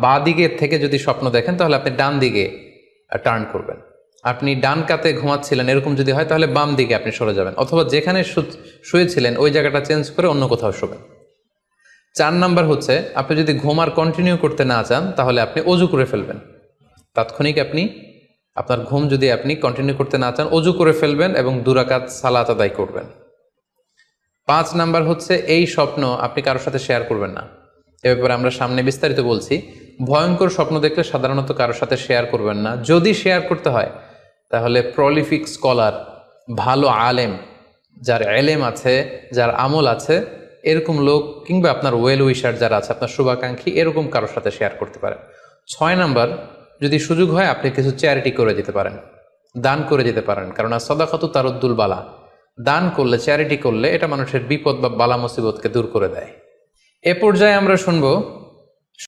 বা দিকে থেকে যদি স্বপ্ন দেখেন তাহলে আপনি ডান দিকে টার্ন করবেন। আপনি ডান কাতে ঘুমাচ্ছিলেন এরকম যদি হয় তাহলে বাম দিকে আপনি সরে যাবেন, অথবা যেখানে শুয়েছিলেন ওই জায়গাটা চেঞ্জ করে অন্য কোথাও শোবেন। 4 নাম্বার হচ্ছে, আপনি যদি ঘুম আর কন্টিনিউ করতে না চান তাহলে আপনি অজু করে ফেলবেন। তাৎক্ষণিক আপনি আপনার ঘুম যদি আপনি কন্টিনিউ করতে না চান, অজু করে ফেলবেন এবং 2 রাকাত সালাত আদায় করবেন। 5 নাম্বার হচ্ছে, এই স্বপ্ন আপনি কারোর সাথে শেয়ার করবেন না। এ ব্যাপারে আমরা সামনে বিস্তারিত বলছি। ভয়ঙ্কর স্বপ্ন দেখলে সাধারণত কারোর সাথে শেয়ার করবেন না। যদি শেয়ার করতে হয় তাহলে প্রলিফিক স্কলার, ভালো আলেম, যার এলেম আছে, যার আমল আছে, এরকম লোক, কিংবা আপনার ওয়েল উইশার যারা আছে, আপনার শুভাকাঙ্ক্ষী, এরকম কারোর সাথে শেয়ার করতে পারেন। 6 নাম্বার, যদি সুযোগ হয় আপনি কিছু চ্যারিটি করে দিতে পারেন, দান করে দিতে পারেন, কারণ সাদাকাতু তারুদ্দুল বালা, দান করলে, চ্যারিটি করলে এটা মানুষের বিপদ বা বালা মুসিবতকে দূর করে দেয়। এ পর্যায়ে আমরা শুনবো